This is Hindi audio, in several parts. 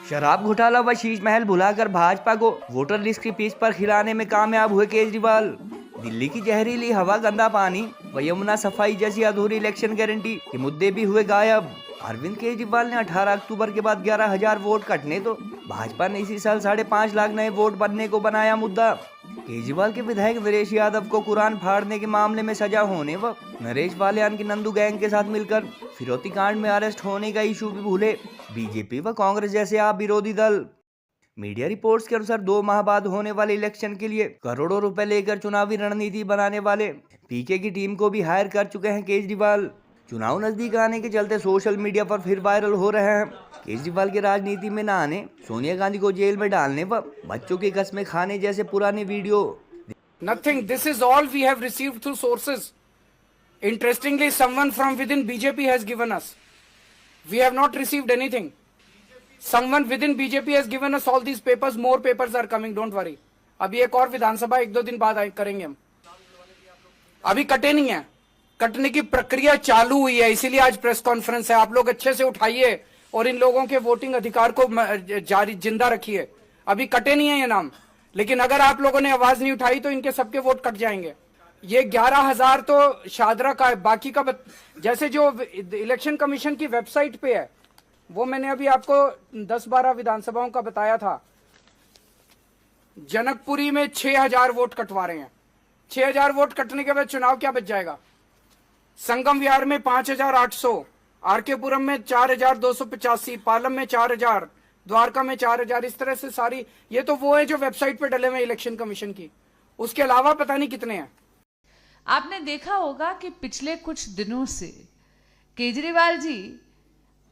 शराब घोटाला व शीश महल भुलाकर भाजपा को वोटर लिस्ट की पीच पर खिलाने में कामयाब हुए केजरीवाल। दिल्ली की जहरीली हवा, गंदा पानी व यमुना सफाई जैसी अधूरी इलेक्शन गारंटी के मुद्दे भी हुए गायब। अरविंद केजरीवाल ने 18 अक्टूबर के बाद 11,000 वोट कटने तो भाजपा ने इसी साल 5.5 लाख नए वोट बनने को बनाया मुद्दा। केजरीवाल के विधायक नरेश यादव को कुरान फाड़ने के मामले में सजा होने व नरेश वालियान की नंदू गैंग के साथ मिलकर फिरौती कांड में अरेस्ट होने का इशू भी भूले बीजेपी व कांग्रेस जैसे आप विरोधी दल। मीडिया रिपोर्ट्स के अनुसार 2 माह बाद होने वाले इलेक्शन के लिए करोड़ों रुपए लेकर चुनावी रणनीति बनाने वाले पीके की टीम को भी हायर कर चुके हैं केजरीवाल। चुनाव नजदीक आने के चलते सोशल मीडिया पर फिर वायरल हो रहे हैं केजरीवाल के राजनीति में न आने, सोनिया गांधी को जेल में डालने व बच्चों की कस्में खाने जैसे पुराने video. Nothing. This is all we have received through sources. Interestingly, someone from within BJP has given us. We have not received anything. Someone within BJP has given us all these papers. More papers are coming. Don't worry. अभी एक और विधानसभा 1-2 दिन बाद करेंगे हम। अभी कटे नहीं है, कटने की प्रक्रिया चालू हुई है, इसीलिए आज प्रेस कॉन्फ्रेंस है। आप लोग अच्छे से उठाइए और इन लोगों के वोटिंग अधिकार को जारी जिंदा रखिए। अभी कटे नहीं है ये नाम, लेकिन अगर आप लोगों ने आवाज नहीं उठाई तो इनके सबके वोट कट जाएंगे। ये 11,000 तो शादरा का है, बाकी का जैसे जो इलेक्शन कमीशन की वेबसाइट पे है वो मैंने अभी आपको 10-12 विधानसभाओं का बताया था। जनकपुरी में 6,000 वोट कटवा रहे हैं। 6,000 वोट कटने के बाद चुनाव क्या बच जाएगा? संगम विहार में 5,800, आरकेपुरम में 4,285, पालम में 4,000, द्वारका में 4,000। इस तरह से सारी, ये तो वो है जो वेबसाइट पे डले हुए इलेक्शन कमीशन की, उसके अलावा पता नहीं कितने हैं। आपने देखा होगा कि पिछले कुछ दिनों से केजरीवाल जी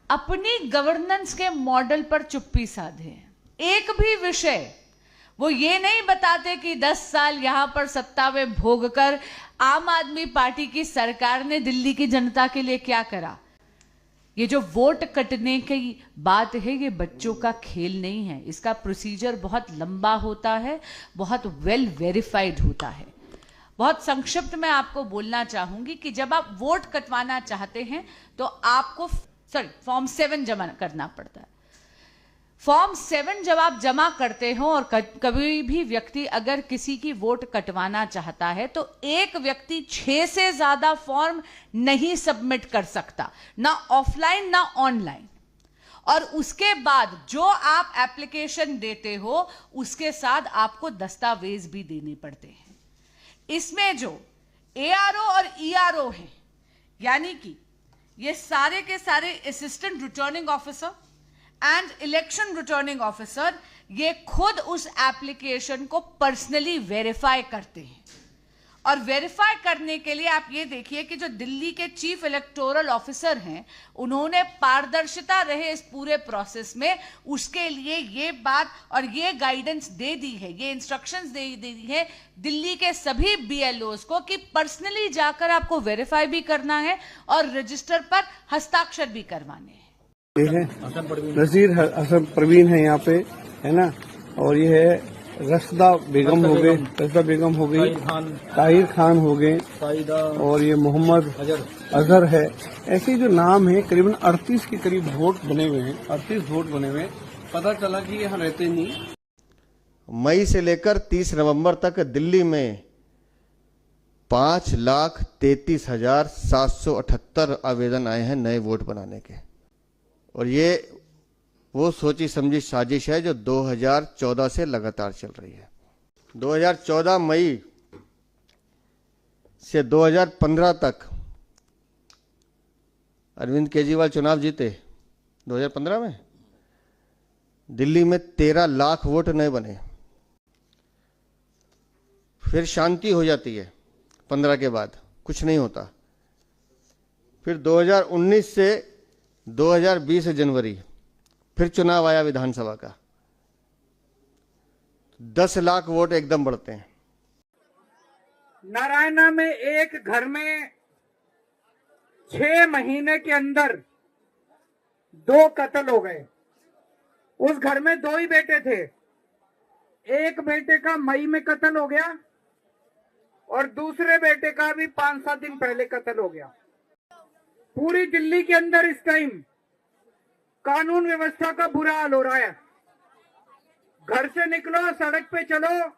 अपनी गवर्नेंस के मॉडल पर चुप्पी साधे हैं। एक भी विषय वो ये नहीं बताते कि 10 साल यहां पर सत्ता में भोगकर आम आदमी पार्टी की सरकार ने दिल्ली की जनता के लिए क्या करा। ये जो वोट कटने की बात है, ये बच्चों का खेल नहीं है। इसका प्रोसीजर बहुत लंबा होता है, बहुत वेल वेरीफाइड होता है। बहुत संक्षिप्त में आपको बोलना चाहूंगी कि जब आप वोट कटवाना चाहते हैं तो आपको फॉर्म 7 जमा करना पड़ता है। फॉर्म 7 जब आप जमा करते हो और कभी भी व्यक्ति अगर किसी की वोट कटवाना चाहता है तो एक व्यक्ति 6 से ज्यादा फॉर्म नहीं सबमिट कर सकता, ना ऑफलाइन ना ऑनलाइन। और उसके बाद जो आप एप्लीकेशन देते हो उसके साथ आपको दस्तावेज भी देने पड़ते हैं। इसमें जो एआरओ और ईआरओ है, यानी कि ये सारे के सारे assistant returning officer and election returning officer, ये खुद उस एप्लीकेशन को पर्सनली वेरीफाई करते हैं। और वेरीफाई करने के लिए आप ये देखिए कि जो दिल्ली के चीफ इलेक्टोरल ऑफिसर हैं, उन्होंने पारदर्शिता रहे इस पूरे प्रोसेस में, उसके लिए ये बात और ये गाइडेंस दे दी है, ये इंस्ट्रक्शंस दे दी है दिल्ली के सभी बीएलओस को कि पर्सनली जाकर आपको वेरीफाई भी करना है और रजिस्टर पर हस्ताक्षर भी करवाने हैं। नजीर हसन प्रवीण है यहाँ पे, है ना, और ये है रसदा बेगम हो गए, ताहिर खान हो गए, और ये मोहम्मद अजहर है। ऐसे जो नाम है, करीबन 38 के करीब वोट बने हुए हैं, 38 वोट बने हुए हैं। पता चला कि यहाँ रहते नहीं। मई से लेकर 30 नवंबर तक दिल्ली में 5,33,778 आवेदन आए हैं नए वोट बनाने के। और ये वो सोची समझी साजिश है जो 2014 से लगातार चल रही है। 2014 मई से 2015 तक अरविंद केजरीवाल चुनाव जीते। 2015 में दिल्ली में 13 लाख वोट नए बने। फिर शांति हो जाती है 15 के बाद, कुछ नहीं होता। फिर 2019 से 2020 जनवरी फिर चुनाव आया विधानसभा का, 10 लाख वोट एकदम बढ़ते हैं। नारायणा में एक घर में 6 महीने के अंदर 2 कत्ल हो गए। उस घर में 2 ही बेटे थे। एक बेटे का मई में कत्ल हो गया और दूसरे बेटे का भी 5-7 दिन पहले कत्ल हो गया। पूरी दिल्ली के अंदर इस टाइम कानून व्यवस्था का बुरा हाल हो रहा है। घर से निकलो, सड़क पे चलो,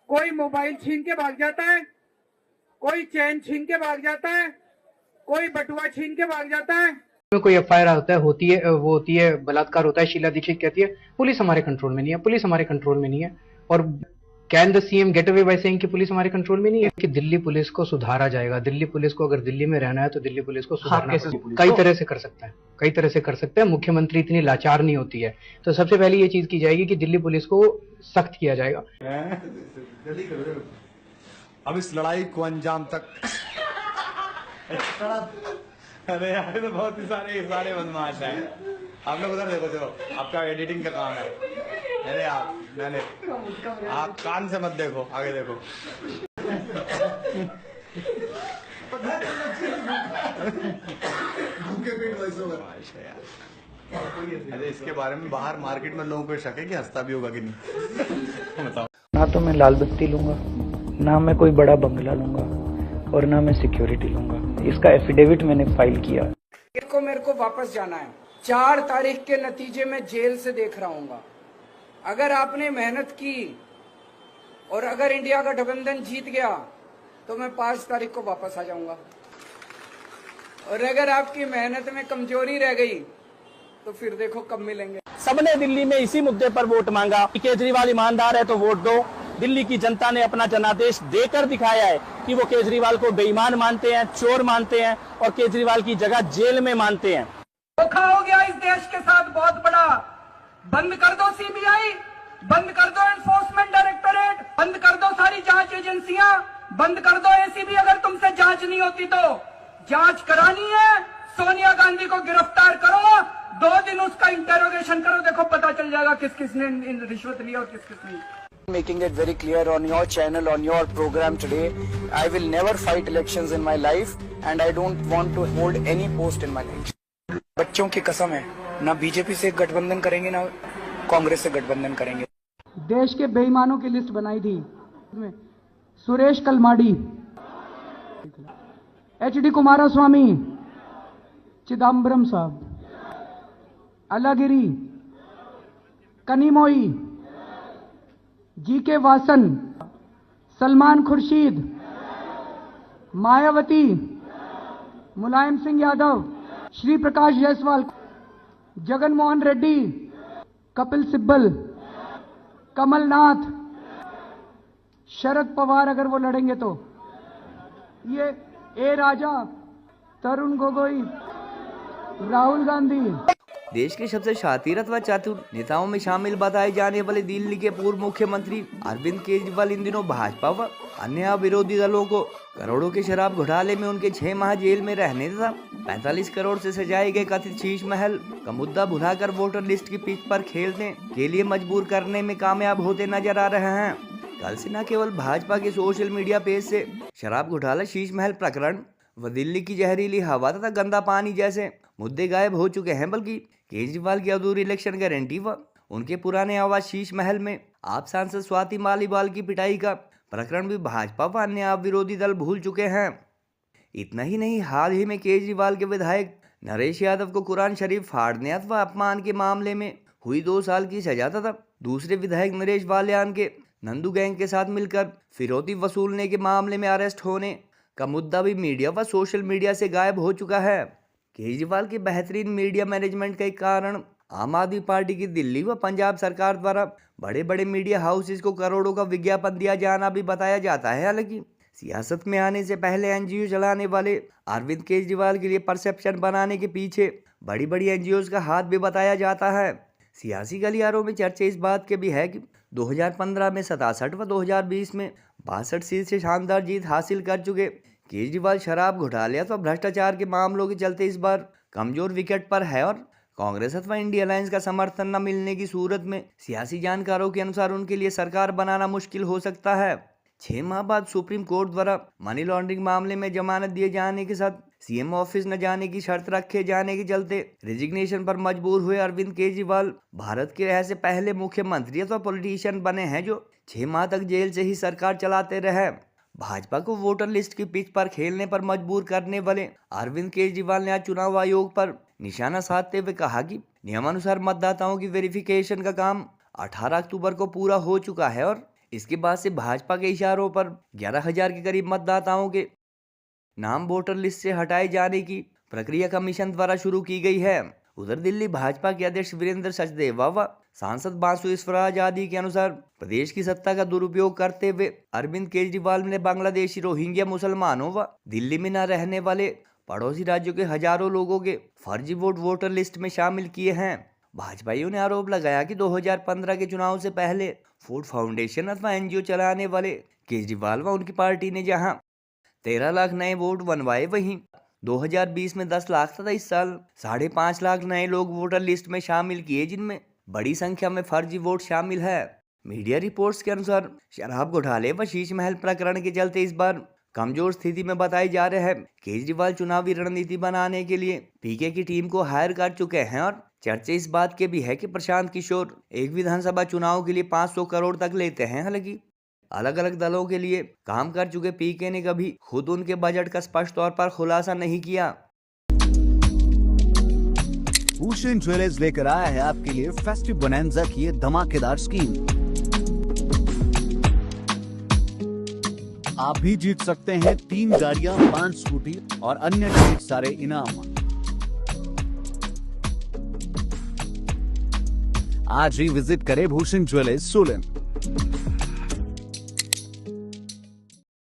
कोई मोबाइल छीन के भाग जाता है, कोई चैन छीन के भाग जाता है, कोई बटुआ छीन के भाग जाता है। में कोई एफआईआर होती है वो होती है बलात्कार होता है, शीला दीक्षित कहती है पुलिस हमारे कंट्रोल में नहीं है, पुलिस हमारे कंट्रोल में नहीं है। और can the CM get away by saying कि पुलिस हमारे कंट्रोल में नहीं है? कि दिल्ली पुलिस को सुधारा जाएगा। दिल्ली पुलिस को अगर दिल्ली में रहना है तो दिल्ली पुलिस को सुधारना कई तरह से कर सकता है, कई तरह से कर सकते हैं। मुख्यमंत्री इतनी लाचार नहीं होती है। तो सबसे पहले ये चीज की जाएगी कि दिल्ली पुलिस को सख्त किया जाएगा। अब इस लड़ाई को अंजाम तक अरे यार तो बहुत ही सारे बदमाश हैं। आप लोग उधर देखो, चलो आपका एडिटिंग का काम है। अरे आप कान से मत देखो, आगे देखो। अरे इसके बारे में बाहर मार्केट में लोगों को शक है कि हंसता भी होगा कि नहीं। बताओ। ना तो मैं लाल बत्ती लूंगा, ना मैं कोई बड़ा बंगला लूंगा, और ना मैं सिक्योरिटी लूंगा। इसका एफिडेविट मैंने फाइल किया। मेरे को वापस जाना है। 4 तारीख के नतीजे में जेल से देख रहा हूँ। अगर आपने मेहनत की और अगर इंडिया का गठबंधन जीत गया तो मैं 5 तारीख को वापस आ जाऊंगा। और अगर आपकी मेहनत में कमजोरी रह गई तो फिर देखो कब मिलेंगे। सबने दिल्ली में इसी मुद्दे पर वोट मांगा। केजरीवाल ईमानदार है तो वोट दो। दिल्ली की जनता ने अपना जनादेश देकर दिखाया है कि वो केजरीवाल को बेईमान मानते हैं, चोर मानते हैं और केजरीवाल की जगह जेल में मानते हैं। धोखा हो गया इस देश के साथ बहुत बड़ा। बंद कर दो सीबीआई, बंद कर दो एनफोर्समेंट डायरेक्टोरेट, बंद कर दो सारी जांच एजेंसियां, बंद कर दो एसीबी। अगर तुमसे जांच नहीं होती तो जांच करानी है, सोनिया गांधी को गिरफ्तार करो, 2 दिन उसका इंटेरोगेशन करो, देखो पता चल जाएगा किस किसने रिश्वत लिया और किस किसने। Making it very clear on your channel, on your program today, I will never fight elections in my life and I don't want to hold any post in my life. बच्चों की कसम है, ना बीजेपी से गठबंधन करेंगे ना कांग्रेस से गठबंधन करेंगे। देश के बेईमानों की लिस्ट बनाई थी। सुरेश कलमाडी, एचडी कुमारस्वामी, चिदम्बरम साहब, अलागिरी, कनिमोई, जीके वासन, सलमान खुर्शीद, मायावती, मुलायम सिंह यादव, श्री प्रकाश जायसवाल, जगन मोहन रेड्डी, कपिल सिब्बल, कमलनाथ, शरद पवार अगर वो लड़ेंगे तो, ये ए राजा, तरुण गोगोई, राहुल गांधी। देश के सबसे शातिरत व चातुर नेताओं में शामिल बताए जाने वाले दिल्ली के पूर्व मुख्यमंत्री अरविंद केजरीवाल इन दिनों भाजपा व अन्य विरोधी दलों को करोड़ों के शराब घोटाले में उनके 6 माह जेल में रहने तथा 45 करोड़ से सजाए गए कथित शीश महल का मुद्दा भुलाकर वोटर लिस्ट की पिच पर खेलने के लिए मजबूर करने में कामयाब होते नजर आ रहे हैं। कल से न केवल भाजपा के सोशल मीडिया पेज से शराब घोटाला, शीश महल प्रकरण व दिल्ली की जहरीली हवा तथा गंदा पानी जैसे मुद्दे गायब हो चुके हैं, बल्कि केजरीवाल की अधूरी इलेक्शन गारंटी व उनके पुराने आवास शीश महल में आप सांसद स्वाति मालीवाल की पिटाई का प्रकरण भी भाजपा व अन्य आप विरोधी दल भूल चुके हैं। इतना ही नहीं, हाल ही में केजरीवाल के विधायक नरेश यादव को कुरान शरीफ फाड़ने अथवा अपमान के मामले में हुई 2 साल की सजा तथा दूसरे विधायक नरेश वाल्यान के नंदू गैंग के साथ मिलकर फिरौती वसूलने के मामले में अरेस्ट होने का मुद्दा भी मीडिया व सोशल मीडिया से गायब हो चुका है। केजरीवाल के बेहतरीन मीडिया मैनेजमेंट के कारण आम आदमी पार्टी की दिल्ली व पंजाब सरकार द्वारा बड़े बड़े मीडिया हाउसेस को करोड़ों का विज्ञापन दिया जाना भी बताया जाता है। हालांकि सियासत में आने से पहले एनजीओ चलाने वाले अरविंद केजरीवाल के लिए परसेप्शन बनाने के पीछे बड़ी बड़ी एनजीओ का हाथ भी बताया जाता है। सियासी गलियारों में चर्चा इस बात के भी है कि 2015 में 67 व 2020 में 62 सीट से शानदार जीत हासिल कर चुके केजरीवाल शराब घोटाले अथवा भ्रष्टाचार के मामलों के चलते इस बार कमजोर विकेट पर है और कांग्रेस अथवा इंडिया अलायंस का समर्थन न मिलने की सूरत में सियासी जानकारों के अनुसार उनके लिए सरकार बनाना मुश्किल हो सकता है। 6 माह बाद सुप्रीम कोर्ट द्वारा मनी लॉन्ड्रिंग मामले में जमानत दिए जाने के साथ सीएम ऑफिस न जाने की शर्त रखे जाने के चलते रेजिग्नेशन पर मजबूर हुए अरविंद केजरीवाल भारत के ऐसे पहले मुख्यमंत्री अथवा पॉलिटिशियन बने हैं जो 6 माह तक जेल से ही सरकार चलाते रहे। भाजपा को वोटर लिस्ट की पिच पर खेलने पर मजबूर करने वाले अरविंद केजरीवाल ने आज चुनाव आयोग पर निशाना साधते हुए कहा कि नियमानुसार मतदाताओं की वेरिफिकेशन का काम 18 अक्टूबर को पूरा हो चुका है और इसके बाद से भाजपा के इशारों पर 11,000 के करीब मतदाताओं के नाम वोटर लिस्ट से हटाए जाने की प्रक्रिया कमीशन द्वारा शुरू की गई है। उधर दिल्ली भाजपा के अध्यक्ष वीरेंद्र सचदेवा व सांसद बासु स्वराज आदि के अनुसार प्रदेश की सत्ता का दुरुपयोग करते हुए अरविंद केजरीवाल ने बांग्लादेशी रोहिंग्या मुसलमानों व दिल्ली में न रहने वाले पड़ोसी राज्यों के हजारों लोगों के फर्जी वोट वोटर लिस्ट में शामिल किए हैं। भाजपाइयों ने आरोप लगाया कि 2015 के चुनाव से पहले फूड फाउंडेशन अथवा एनजीओ चलाने वाले केजरीवाल व उनकी पार्टी ने जहां 13 लाख नए वोट बनवाए, वहीं 2020 में 10 लाख तथा इस साल 5.5 लाख नए लोग वोटर लिस्ट में शामिल किए, जिनमें बड़ी संख्या में फर्जी वोट शामिल है। मीडिया रिपोर्ट्स के अनुसार शराब घोटाले व शीश महल प्रकरण के चलते इस बार कमजोर स्थिति में बताई जा रहे हैं। केजरीवाल चुनावी रणनीति बनाने के लिए पीके की टीम को हायर कर चुके हैं और चर्चा इस बात के भी है कि प्रशांत किशोर एक विधानसभा चुनाव के लिए 500 करोड़ तक लेते हैं। हालांकि अलग अलग दलों के लिए काम कर चुके पीके ने कभी खुद उनके बजट का स्पष्ट तौर पर खुलासा नहीं किया। भूषण ज्वेलर्स लेकर आया है आपके लिए फेस्टिव बोनैंजा की ये धमाकेदार स्कीम। आप भी जीत सकते हैं 3 गाड़ियां, 5 स्कूटी और अन्य ढेर सारे इनाम। आज ही विजिट करें भूषण ज्वेलर्स सोलन।